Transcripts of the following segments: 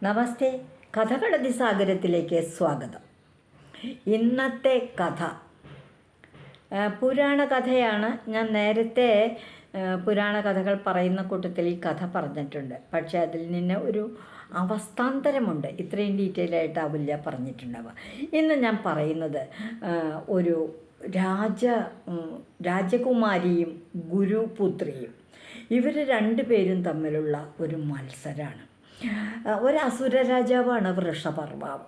നമസ്തേ, കഥകളതിസാഗരത്തിലേക്ക് സ്വാഗതം. ഇന്നത്തെ കഥ പുരാണ കഥയാണ്. ഞാൻ നേരത്തെ പുരാണ കഥകൾ പറയുന്ന കൂട്ടത്തിൽ ഈ കഥ പറഞ്ഞിട്ടുണ്ട്. പക്ഷേ അതിൽ നിന്ന് ഒരു അവസ്ഥാന്തരമുണ്ട്. ഇത്രയും ഡീറ്റെയിൽ ആയിട്ടാവില്ല പറഞ്ഞിട്ടുണ്ടാവുക. ഇന്ന് ഞാൻ പറയുന്നത് ഒരു രാജകുമാരിയും ഗുരുപുത്രിയും, ഇവർ രണ്ടുപേരും തമ്മിലുള്ള ഒരു മത്സരമാണ്. ഒരു അസുര രാജാവാണ് വൃഷപർവാവ്.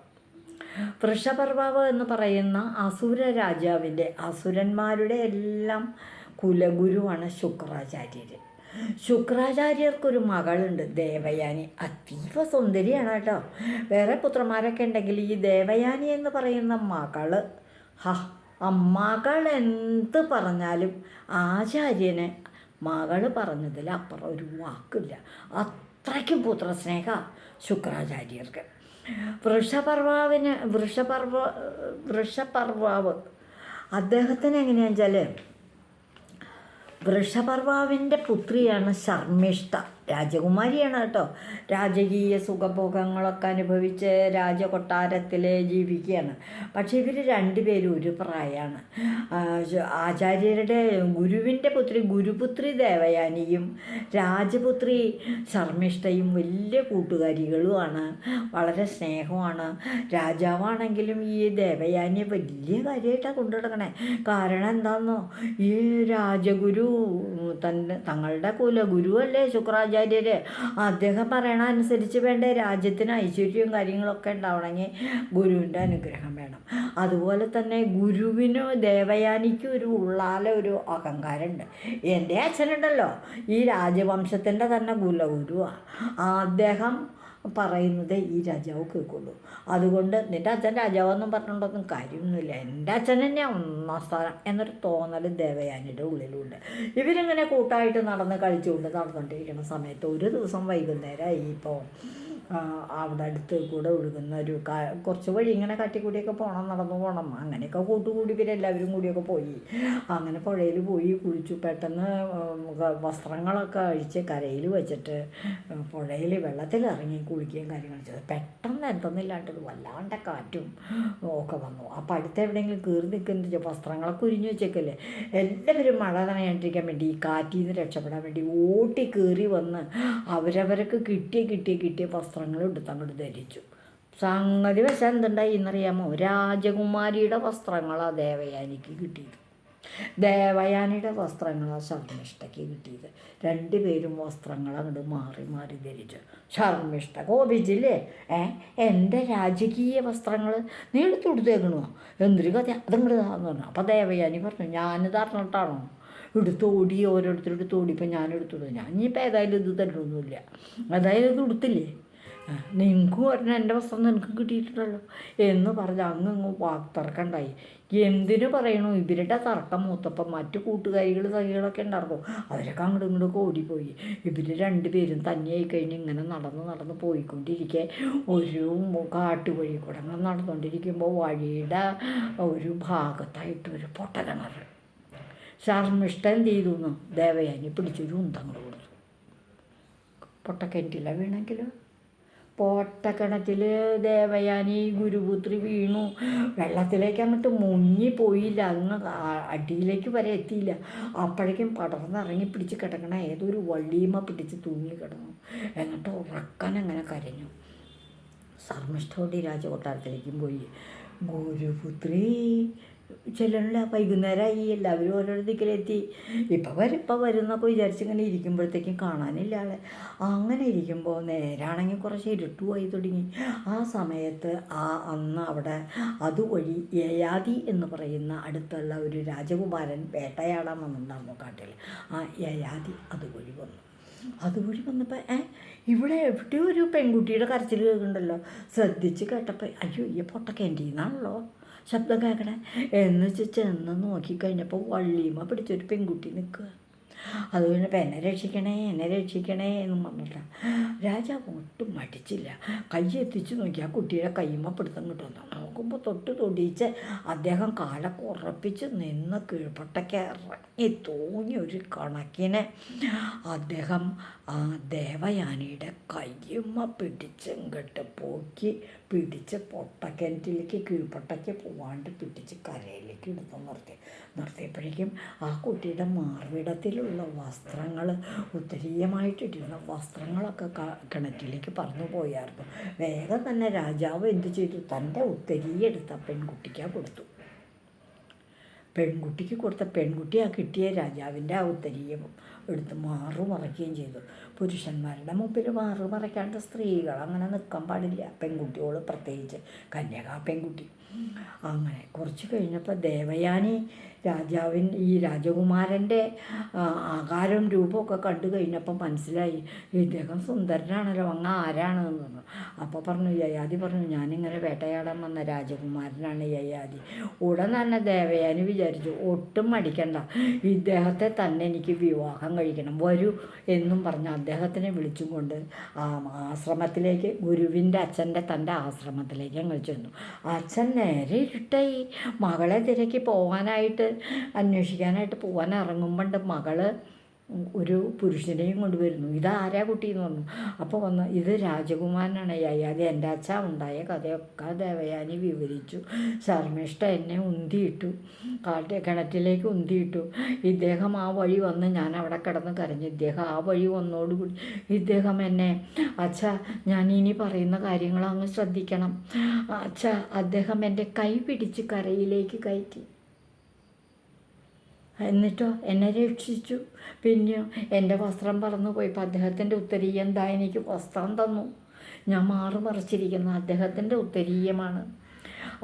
വൃഷപർവാവ് എന്ന് പറയുന്ന അസുര രാജാവിൻ്റെ, അസുരന്മാരുടെ എല്ലാം കുലഗുരുവാണ് ശുക്രാചാര്യർ. ശുക്രാചാര്യർക്കൊരു മകളുണ്ട്, ദേവയാനി. അതീവ സുന്ദരിയാണ് കേട്ടോ. വേറെ പുത്രന്മാരൊക്കെ ഉണ്ടെങ്കിൽ ഈ ദേവയാനി എന്ന് പറയുന്ന മകള്, മകൾ എന്ത് പറഞ്ഞാലും ആചാര്യന് മകള് പറഞ്ഞതിൽ അപ്പുറം ഒരു വാക്കില്ല. അത്രയ്ക്കും പുത്രസ്നേഹ ശുക്രാചാര്യർക്ക്. വൃഷപർവാവ് അദ്ദേഹത്തിന് എങ്ങനെയാണെന്ന് വെച്ചാൽ, വൃഷപർവാവിൻ്റെ പുത്രിയാണ് ശർമ്മിഷ്ഠ. രാജകുമാരിയാണ് കേട്ടോ. രാജകീയ സുഖഭോഗങ്ങളൊക്കെ അനുഭവിച്ച് രാജകൊട്ടാരത്തിൽ ജീവിക്കുകയാണ്. പക്ഷേ ഇവർ രണ്ടുപേരും ഒരു പ്രായമാണ്. ആചാര്യരുടെ ഗുരുവിൻ്റെ പുത്രി ഗുരുപുത്രി ദേവയാനിയും രാജപുത്രി ശർമ്മിഷ്ഠയും വലിയ കൂട്ടുകാരികളുമാണ്. വളരെ സ്നേഹമാണ്. രാജാവാണെങ്കിലും ഈ ദേവയാനിയെ വലിയ കാര്യമായിട്ടാണ് കൊണ്ടുനടക്കണേ. കാരണം എന്താണെന്നോ, ഈ രാജഗുരു തങ്ങളുടെ കുലഗുരുവല്ലേ ശുക്രാചാര്യ. അദ്ദേഹം പറയണ അനുസരിച്ച് വേണ്ടേ രാജ്യത്തിന് ഐശ്വര്യവും കാര്യങ്ങളൊക്കെ ഉണ്ടാവണമെങ്കിൽ ഗുരുവിൻ്റെ അനുഗ്രഹം വേണം. അതുപോലെ തന്നെ ഗുരുവിന് ദേവയാനിക്ക് ഒരു ഒരു അഹങ്കാരമുണ്ട്. എൻ്റെ അച്ഛനുണ്ടല്ലോ, ഈ രാജവംശത്തിൻ്റെ തന്നെ കുലഗുരുവാണ്. അദ്ദേഹം പറയുന്നത് ഈ രാജാവ് കേൾക്കുള്ളൂ. അതുകൊണ്ട് നിൻ്റെ അച്ഛൻ രാജാവെന്നും പറഞ്ഞിട്ടൊന്നും കാര്യമൊന്നുമില്ല, എൻ്റെ അച്ഛൻ തന്നെയാണ് ഒന്നാം സ്ഥാനം എന്നൊരു തോന്നൽ ദേവയാനിയുടെ ഉള്ളിലുണ്ട്. ഇവരിങ്ങനെ കൂട്ടായിട്ട് നടന്നുകൊണ്ടിരിക്കുന്ന സമയത്ത് ഒരു ദിവസം വൈകുന്നേരമായി. ഇപ്പോൾ അവിടെ അടുത്ത് കൂടെ ഒഴുകുന്ന ഒരു കുറച്ച് വഴി ഇങ്ങനെ കാട്ടിക്കൂടിയൊക്കെ നടന്നു പോകണം. അങ്ങനെയൊക്കെ കൂട്ടുകൂടി ഇവരെല്ലാവരും കൂടിയൊക്കെ പോയി. അങ്ങനെ പുഴയിൽ പോയി കുളിച്ചു. പെട്ടെന്ന് വസ്ത്രങ്ങളൊക്കെ അഴിച്ച് കരയിൽ വെച്ചിട്ട് പുഴയിൽ വെള്ളത്തിലിറങ്ങി കുളിക്കുകയും കാര്യങ്ങൾ ചെയ്തു. പെട്ടെന്ന് എന്തെന്നില്ലാണ്ടത് വല്ലാണ്ട കാറ്റും ഒക്കെ വന്നു. അപ്പോൾ അടുത്ത് എവിടെയെങ്കിലും കയറി നിൽക്കുന്ന വസ്ത്രങ്ങളൊക്കെ ഉരിഞ്ഞു വെച്ചേക്കല്ലേ. എല്ലാവരും മഴ നനയാണ്ടിരിക്കാൻ വേണ്ടി, ഈ കാറ്റിൽ നിന്ന് രക്ഷപ്പെടാൻ വേണ്ടി ഓട്ടി കയറി വന്ന് അവരവർക്ക് കിട്ടിയ വസ്ത്രങ്ങൾ എടുത്തങ്ങോട്ട് ധരിച്ചു. സംഗതി വശം എന്തുണ്ടായി എന്നറിയാമോ? രാജകുമാരിയുടെ വസ്ത്രങ്ങളാണ് ദേവയാനിക്ക് കിട്ടിയത്, ദേവയാനിയുടെ വസ്ത്രങ്ങളാണ് ശർമ്മിഷ്ഠയ്ക്ക് കിട്ടിയത്. രണ്ടുപേരും വസ്ത്രങ്ങൾ അങ്ങോട്ട് മാറി മാറി ധരിച്ചു. ശർമ്മിഷ്ഠ കോപിച്ചില്ലേ, എൻ്റെ രാജകീയ വസ്ത്രങ്ങൾ നീ എടുത്തുകൊടുത്തേക്കണോ, എന്തൊരു കഥ, അതങ്ങോട്ടാന്ന് പറഞ്ഞു. അപ്പോൾ ദേവയാനി പറഞ്ഞു, ഞാനിത് അറിഞ്ഞിട്ടാണോ എടുത്തോടി, ഓരോരുത്തരെടുത്തോടി. ഇപ്പം ഞാനെടുത്തോളൂ, ഞാൻ ഇനിയിപ്പോൾ ഏതായാലും ഇത് തരണമൊന്നുമില്ല, അതായത് ഇത് കൊടുത്തില്ലേ, നിങ്ങൾക്കും പറഞ്ഞാൽ എൻ്റെ വസ്ത്രം നിനക്ക് കിട്ടിയിട്ടുണ്ടല്ലോ എന്ന് പറഞ്ഞ് അങ്ങ് വാക്തർക്കണ്ടായി. എന്തിനു പറയണു, ഇവരുടെ തർക്കം മൂത്തപ്പം മറ്റു കൂട്ടുകാരികൾ സഹികളൊക്കെ ഉണ്ടായിരുന്നു. അവരൊക്കെ അങ്ങോട്ടും ഇങ്ങോട്ടൊക്കെ ഓടിപ്പോയി. ഇവർ രണ്ടുപേരും തന്നെയായി കഴിഞ്ഞ് ഇങ്ങനെ നടന്ന് പോയിക്കൊണ്ടിരിക്കെ ഒരു കാട്ടുവഴി കൂടെ അങ്ങനെ നടന്നുകൊണ്ടിരിക്കുമ്പോൾ വഴിയുടെ ഒരു ഭാഗത്തായിട്ട് ഒരു പൊട്ടക്കിണർ. ശർമ്മിഷ്ഠ എന്ത് ചെയ്തു എന്ന് ദേവയാനി പിടിച്ചൊരു ഉന്തങ്ങോട് കൊടുത്തു. പൊട്ടക്കിണറ്റില്ല വീണെങ്കിലോ, പൊട്ടക്കിണറ്റിൽ ദേവയാനി ഗുരുപുത്രി വീണു. വെള്ളത്തിലേക്ക് അങ്ങോട്ട് മുങ്ങിപ്പോയില്ല, അങ്ങ് അടിയിലേക്ക് വരെ എത്തിയില്ല. അപ്പോഴേക്കും പടർന്നിറങ്ങി പിടിച്ച് കിടക്കണ ഏതൊരു വള്ളിയുമ പിടിച്ച് തൂങ്ങി കിടന്നു. എന്നിട്ട് ഉറക്കാൻ അങ്ങനെ കരഞ്ഞു. ശർമ്മിഷ്ഠോടി രാജകൊട്ടാരത്തിലേക്കും പോയി. ഗുരുപുത്രി ചെല്ലണില്ല, വൈകുന്നേരമായി, എല്ലാവരും ഓരോരോ ദിക്കിലെത്തി. ഇപ്പം വരുന്നൊക്കെ വിചാരിച്ചിങ്ങനെ ഇരിക്കുമ്പോഴത്തേക്കും കാണാനില്ല ആളെ. അങ്ങനെ ഇരിക്കുമ്പോൾ നേരാണെങ്കിൽ കുറച്ച് ഇരുട്ടുമായി തുടങ്ങി. ആ സമയത്ത് അന്ന് അവിടെ അതുവഴി യയാതി എന്ന് പറയുന്ന അടുത്തുള്ള ഒരു രാജകുമാരൻ വേട്ടയാടാൻ വന്നിട്ടുണ്ടായിരുന്നു കാട്ടിൽ. ആ യയാതി അതുവഴി വന്നപ്പോൾ ഇവിടെ എവിടെയോ ഒരു പെൺകുട്ടിയുടെ കരച്ചിൽ കേൾക്കുന്നുണ്ടല്ലോ. ശ്രദ്ധിച്ച് കേട്ടപ്പോൾ അയ്യോ, ഈ പൊട്ടക്കേൻ്റീന്നാണല്ലോ ശബ്ദം കേൾക്കണേ എന്ന് ചെന്ന് നോക്കിക്കഴിഞ്ഞപ്പോൾ വള്ളിയമ്മ പിടിച്ചൊരു പെൺകുട്ടി നിൽക്കുക. അത് കഴിഞ്ഞപ്പോൾ എന്നെ രക്ഷിക്കണേ എന്നെ രക്ഷിക്കണേ എന്നും പറഞ്ഞിട്ട് രാജാവ് ഒട്ടും മടിച്ചില്ല. കൈ എത്തിച്ച് നോക്കി ആ കുട്ടിയുടെ കൈമ്മ പിടുത്തം കിട്ടുന്നു. നോക്കുമ്പോൾ തൊട്ട് തൊടിയിച്ച് അദ്ദേഹം കാലൊക്കെ ഉറപ്പിച്ച് നിന്ന് കീഴ്പൊട്ടയ്ക്ക് ഇറങ്ങി തൂങ്ങി ഒരു കണക്കിന് അദ്ദേഹം ആ ദേവയാനിയുടെ കയ്യുമ്മ പിടിച്ചെങ്കിട്ട് പോക്കി പിടിച്ച് പൊട്ടക്കിണറ്റിലേക്ക് കീഴ്പൊട്ടയ്ക്ക് പോവാണ്ട് പിടിച്ച് കരയിലേക്ക് എടുത്ത് നിർത്തിയപ്പോഴേക്കും ആ കുട്ടിയുടെ മാർവിടത്തിലുള്ള വസ്ത്രങ്ങൾ ഉത്തരീയമായിട്ടിരിക്കുന്ന വസ്ത്രങ്ങളൊക്കെ കിണറ്റിലേക്ക് പറന്നു പോയായിരുന്നു. വേഗം തന്നെ രാജാവ് എന്ത് ചെയ്തു, തൻ്റെ ഉത്തരീയെടുത്ത പെൺകുട്ടിക്ക് കൊടുത്തു. പെൺകുട്ടിക്ക് കൊടുത്ത പെൺകുട്ടി ആ കിട്ടിയ രാജാവിൻ്റെ ആ ഉത്തരീയം എടുത്ത് മറയ്ക്കുകയും ചെയ്തു. പുരുഷന്മാരുടെ മുമ്പിൽ മറയ്ക്കാണ്ട് സ്ത്രീകൾ അങ്ങനെ നിൽക്കാൻ പാടില്ല, പെൺകുട്ടികൾ പ്രത്യേകിച്ച് കന്യകാ പെൺകുട്ടി. അങ്ങനെ കുറച്ച് കഴിഞ്ഞപ്പോൾ ദേവയാനി ഈ രാജകുമാരൻ്റെ ആകാരം രൂപമൊക്കെ കണ്ടു കഴിഞ്ഞപ്പോൾ മനസ്സിലായി ഇദ്ദേഹം സുന്ദരനാണല്ലോ, അങ്ങ് ആരാണെന്ന് പറഞ്ഞു. അപ്പോൾ പറഞ്ഞു, യയാതി പറഞ്ഞു, ഞാനിങ്ങനെ വേട്ടയാടാൻ വന്ന രാജകുമാരനാണ് യയാതി. ഉടൻ തന്നെ ദേവയാനി വിചാരിച്ചു, ഒട്ടും മടിക്കണ്ട, ഇദ്ദേഹത്തെ തന്നെ എനിക്ക് വിവാഹം കഴിക്കണം, വരൂ എന്നും പറഞ്ഞ് അദ്ദേഹത്തിനെ വിളിച്ചും കൊണ്ട് ആശ്രമത്തിലേക്ക്, ഗുരുവിൻ്റെ തൻ്റെ ആശ്രമത്തിലേക്ക് അങ്ങ് ചെന്നു. അച്ഛൻ നേരെ ഇരുട്ടായി. മകളെ തിരക്കി പോകാനായിട്ട് അന്വേഷിക്കാനായിട്ട് പോകാൻ ഇറങ്ങുമ്പോണ്ട് മകള് ഒരു പുരുഷനെയും കൊണ്ടുവരുന്നു. ഇതാരാ കുട്ടി എന്ന് പറഞ്ഞു. അപ്പോൾ വന്ന് ഇത് രാജകുമാരനാണ് യയാതി, എൻ്റെ അച്ഛ ഉണ്ടായ കഥയൊക്കെ ദേവയാനി വിവരിച്ചു. ശർമ്മിഷ്ഠ എന്നെ ഉന്തിയിട്ടു, കിണറ്റിലേക്ക് ഉന്തിയിട്ടു. ഇദ്ദേഹം ആ വഴി വന്ന് ഞാൻ അവിടെ കിടന്ന് കരഞ്ഞു. ഇദ്ദേഹം ആ വഴി വന്നോടുകൂടി ഇദ്ദേഹം എന്നെ, അച്ഛ ഞാൻ ഇനി പറയുന്ന കാര്യങ്ങൾ അങ്ങ് ശ്രദ്ധിക്കണം അച്ഛ, അദ്ദേഹം എൻ്റെ കൈ പിടിച്ച് കരയിലേക്ക് കയറ്റി, എന്നിട്ടോ എന്നെ രക്ഷിച്ചു. പിന്നെയോ എൻ്റെ വസ്ത്രം പറന്നു പോയപ്പോൾ അദ്ദേഹത്തിൻ്റെ ഉത്തരീയം എന്താ എനിക്ക് വസ്ത്രം തന്നു. ഞാൻ മറിച്ചിരിക്കുന്ന അദ്ദേഹത്തിൻ്റെ ഉത്തരീയമാണ്.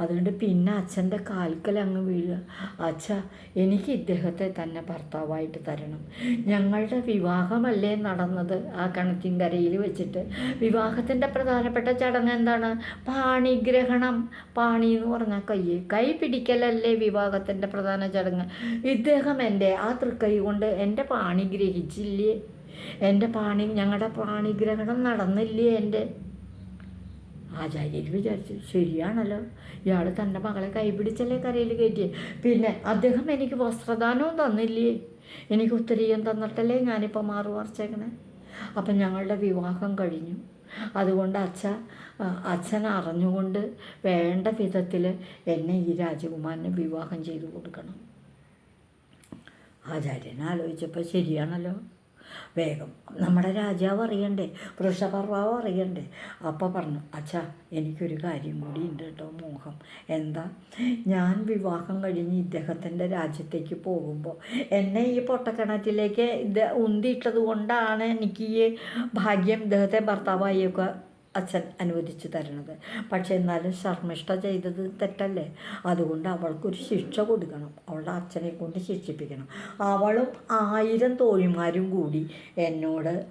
അതുകൊണ്ട് പിന്നെ അച്ഛൻ്റെ കാൽക്കൽ അങ്ങ് വീഴുക, അച്ഛ എനിക്ക് ഇദ്ദേഹത്തെ തന്നെ ഭർത്താവായിട്ട് തരണം. ഞങ്ങളുടെ വിവാഹമല്ലേ നടന്നത് ആ കിണറ്റിൻകരയിൽ വെച്ചിട്ട്. വിവാഹത്തിൻ്റെ പ്രധാനപ്പെട്ട ചടങ്ങ് എന്താണ്? പാണിഗ്രഹണം. പാണി എന്ന് പറഞ്ഞാൽ കൈ പിടിക്കലല്ലേ വിവാഹത്തിൻ്റെ പ്രധാന ചടങ്ങ്. ഇദ്ദേഹം എൻ്റെ ആ തൃക്കൈ കൊണ്ട് എൻ്റെ പാണി ഗ്രഹിച്ചില്ലേ, ഞങ്ങളുടെ പാണിഗ്രഹണം നടന്നില്ലേ എൻ്റെ. ആചാര്യർ വിചാരിച്ചു, ശരിയാണല്ലോ, ഇയാൾ തൻ്റെ മകളെ കൈപിടിച്ചല്ലേ കരയിൽ കയറ്റി. പിന്നെ അദ്ദേഹം എനിക്ക് വസ്ത്രദാനവും തന്നില്ലേ, എനിക്ക് ഉത്തരീയം തന്നിട്ടല്ലേ ഞാനിപ്പോൾ മറിച്ചേക്കണേ. അപ്പം ഞങ്ങളുടെ വിവാഹം കഴിഞ്ഞു. അതുകൊണ്ട് അച്ഛൻ അറിഞ്ഞുകൊണ്ട് വേണ്ട വിധത്തിൽ എന്നെ ഈ രാജകുമാരന് വിവാഹം ചെയ്തു കൊടുക്കണം. ആചാര്യൻ ആലോചിച്ചപ്പോൾ ശരിയാണല്ലോ, വേഗം നമ്മുടെ രാജാവ് അറിയണ്ടേ, വൃഷപർവാവ് അറിയണ്ടേ. അപ്പോൾ പറഞ്ഞു, അച്ഛാ എനിക്കൊരു കാര്യം കൂടി ഉണ്ട് കേട്ടോ, മോഹം. എന്താ? ഞാൻ വിവാഹം കഴിഞ്ഞ് ഇദ്ദേഹത്തിൻ്റെ രാജ്യത്തേക്ക് പോകുമ്പോൾ എന്നെ ഈ പൊട്ടക്കിണറ്റിലേക്ക് ഉന്തിയിട്ടത് കൊണ്ടാണ് എനിക്ക് ഈ ഭാഗ്യം ഇദ്ദേഹത്തെ ഭർത്താവായൊക്കെ അച്ഛൻ അനുവദിച്ചു തരണത്. പക്ഷെ എന്നാലും ശർമ്മിഷ്ഠ ചെയ്തത് തെറ്റല്ലേ, അതുകൊണ്ട് അവൾക്കൊരു ശിക്ഷ കൊടുക്കണം, അവളുടെ അച്ഛനെ കൊണ്ട് ശിക്ഷിപ്പിക്കണം. അവളും 1000 തോഴിമാരും കൂടി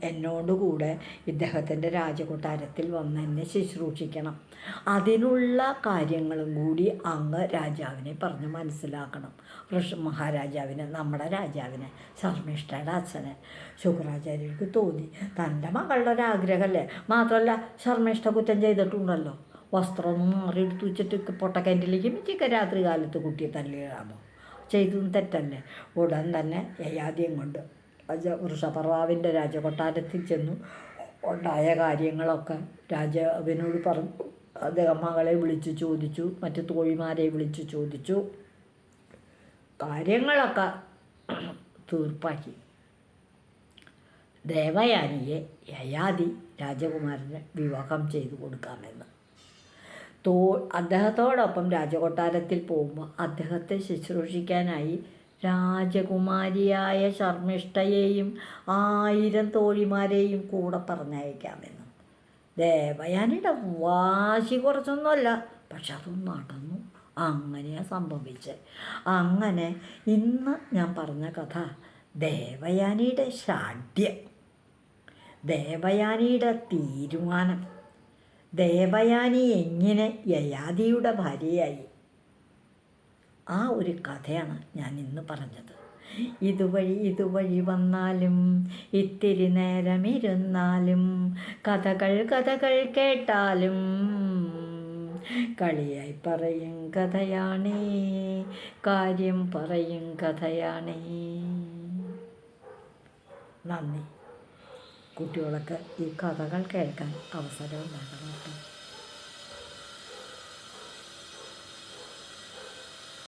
എന്നോടുകൂടെ ഇദ്ദേഹത്തിൻ്റെ രാജകൊട്ടാരത്തിൽ വന്ന് എന്നെ ശുശ്രൂഷിക്കണം. അതിനുള്ള കാര്യങ്ങളും കൂടി അങ്ങ് രാജാവിനെ പറഞ്ഞ് മനസ്സിലാക്കണം. മഹാരാജാവിന്, നമ്മുടെ രാജാവിനെ, ശർമ്മിഷ്ഠയുടെ അച്ഛനെ. ശുക്രാചാര്യർക്ക് തോന്നി തൻ്റെ മകളുടെ ഒരാഗ്രഹമല്ലേ, മാത്രമല്ല ശർമ്മിഷ്ഠ കുറ്റം ചെയ്തിട്ടുണ്ടല്ലോ, വസ്ത്രമൊന്നും മാറിയെടുത്ത് വെച്ചിട്ട് പൊട്ടക്കിണറ്റിലേക്ക് മിച്ചൊക്കെ രാത്രി കാലത്ത് കുട്ടിയെ തല്ലിയിടാമോ, ചെയ്തതും തെറ്റല്ലേ. ഉടൻ തന്നെ യയാതിയും കൊണ്ട് വൃഷപർവാവിൻ്റെ രാജകൊട്ടാരത്തിൽ ചെന്നു. ഉണ്ടായ കാര്യങ്ങളൊക്കെ രാജാവിനോട് പറഞ്ഞു. അദ്ദേഹം മകളെ വിളിച്ചു ചോദിച്ചു, മറ്റു തോഴിമാരെ വിളിച്ചു ചോദിച്ചു, കാര്യങ്ങളൊക്കെ തീർപ്പാക്കി. ദേവയാനിയെ യയാതി രാജകുമാരന് വിവാഹം ചെയ്തു കൊടുക്കാമെന്ന്. അദ്ദേഹത്തോടൊപ്പം രാജകൊട്ടാരത്തിൽ പോകുമ്പോൾ അദ്ദേഹത്തെ ശുശ്രൂഷിക്കാനായി രാജകുമാരിയായ ശർമ്മിഷ്ഠയെയും 1000 തോഴിമാരെയും കൂടെ പറഞ്ഞയക്കാമെന്ന്. ദേവയാനിയുടെ വാശി കുറച്ചൊന്നുമല്ല, പക്ഷെ അതും നടന്നു. അങ്ങനെയാണ് സംഭവിച്ചത്. അങ്ങനെ ഇന്ന് ഞാൻ പറഞ്ഞ കഥ ദേവയാനിയുടെ ഷാഢ്യം, ദേവയാനിയുടെ തീരുമാനം, ദേവയാനി എങ്ങനെ യയാതിയുടെ ഭാര്യയായി, ആ ഒരു കഥയാണ് ഞാൻ ഇന്ന് പറഞ്ഞത്. ഇതുവഴി വന്നാലും ഇത്തിരി നേരമിരുന്നാലും കഥകൾ കേട്ടാലും കളിയായി പറയും കഥയാണേ, കാര്യം പറയും കഥയാണേ. നന്ദി. കുട്ടികളൊക്കെ ഈ കഥകൾ കേൾക്കാൻ അവസരം ഉണ്ടാകണം കേട്ടോ.